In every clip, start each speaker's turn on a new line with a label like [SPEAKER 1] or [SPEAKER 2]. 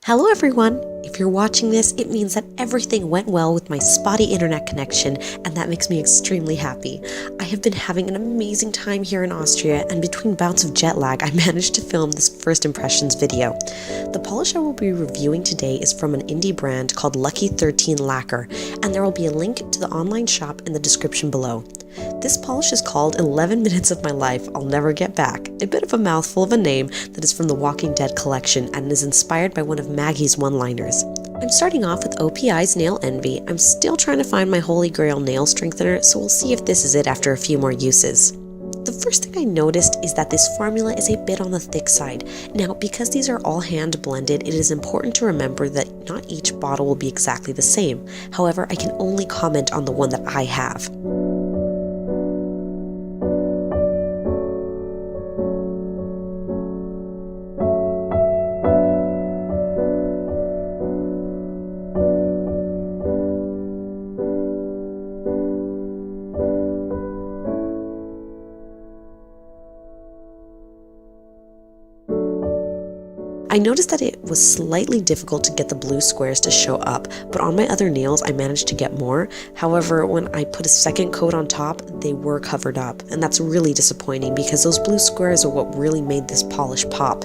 [SPEAKER 1] Hello everyone! If you're watching this, it means that everything went well with my spotty internet connection, and that makes me extremely happy. I have been having an amazing time here in Austria, and between bouts of jet lag, I managed to film this first impressions video. The polish I will be reviewing today is from an indie brand called Lucky 13 Lacquer, and there will be a link to the online shop in the description below. This polish is called 11 Minutes of My Life I'll Never Get Back, a bit of a mouthful of a name that is from the Walking Dead collection and is inspired by one of Maggie's one-liners. I'm starting off with OPI's Nail Envy. I'm still trying to find my holy grail nail strengthener, so we'll see if this is it after a few more uses. The first thing I noticed is that this formula is a bit on the thick side. Now, because these are all hand blended, it is important to remember that not each bottle will be exactly the same. However, I can only comment on the one that I have. I noticed that it was slightly difficult to get the blue squares to show up, but on my other nails I managed to get more. However, when I put a second coat on top, they were covered up, and that's really disappointing because those blue squares are what really made this polish pop.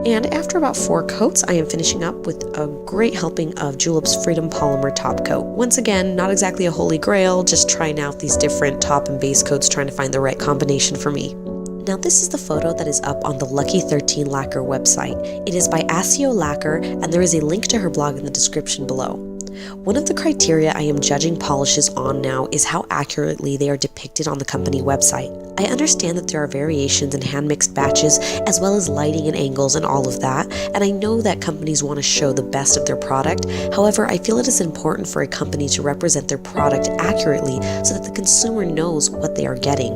[SPEAKER 1] And after about 4 coats, I am finishing up with a great helping of Julep's Freedom Polymer top coat. Once again, not exactly a holy grail, just trying out these different top and base coats, trying to find the right combination for me. Now this is the photo that is up on the Lucky 13 Lacquer website. It is by Lacquer, and there is a link to her blog in the description below. One of the criteria I am judging polishes on now is how accurately they are depicted on the company website. I understand that there are variations in hand-mixed batches as well as lighting and angles and all of that, and I know that companies want to show the best of their product. However, I feel it is important for a company to represent their product accurately so that the consumer knows what they are getting.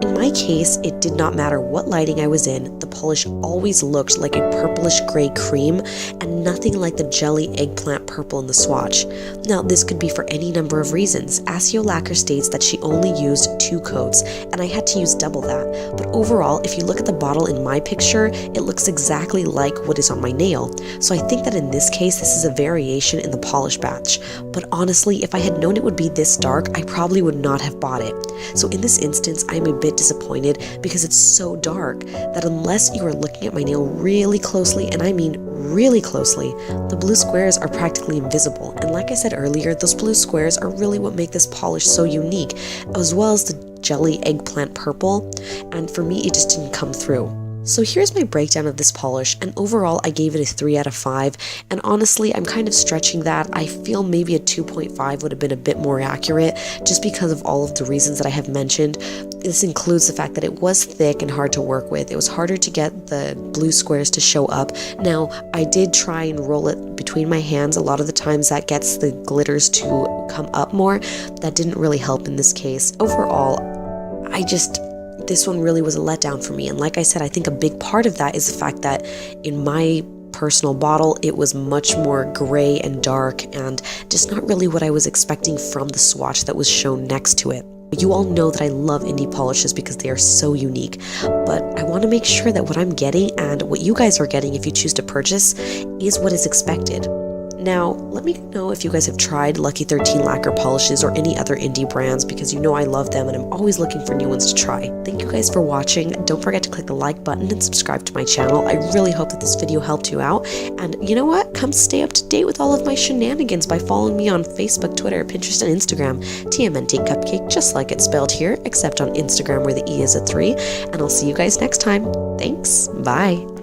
[SPEAKER 1] In my case, it did not matter what lighting I was in, the polish always looked like a purplish gray cream and nothing like the jelly eggplant purple in the swatch. Now, this could be for any number of reasons. Lacquer states that she only used 2 coats, and I had to use double that. But overall, if you look at the bottle in my picture, it looks exactly like what is on my nail. So I think that in this case, this is a variation in the polish batch. But honestly, if I had known it would be this dark, I probably would not have bought it. So in this instance, I'm a bit disappointed because it's so dark that unless you are looking at my nail really closely, and I mean really closely, the blue squares are practically invisible. And like I said earlier, those blue squares are really what make this polish so unique, as well as the jelly eggplant purple, and for me it just didn't come through. So here's my breakdown of this polish, and overall I gave it a 3 out of 5, and honestly I'm kind of stretching that. I feel maybe a 2.5 would have been a bit more accurate just because of all of the reasons that I have mentioned. This includes the fact that it was thick and hard to work with. It was harder to get the blue squares to show up. Now, I did try and roll it between my hands. A lot of the times that gets the glitters to come up more. That didn't really help in this case. Overall, this one really was a letdown for me, and like I said, I think a big part of that is the fact that in my personal bottle it was much more gray and dark and just not really what I was expecting from the swatch that was shown next to it. You all know that I love indie polishes because they are so unique, but I want to make sure that what I'm getting and what you guys are getting if you choose to purchase is what is expected. Now, let me know if you guys have tried Lucky 13 Lacquer polishes or any other indie brands, because you know I love them and I'm always looking for new ones to try. Thank you guys for watching. Don't forget to click the like button and subscribe to my channel. I really hope that this video helped you out. And you know what? Come stay up to date with all of my shenanigans by following me on Facebook, Twitter, Pinterest, and Instagram. TMNT Cupcake, just like it's spelled here, except on Instagram where the E is a 3. And I'll see you guys next time. Thanks. Bye.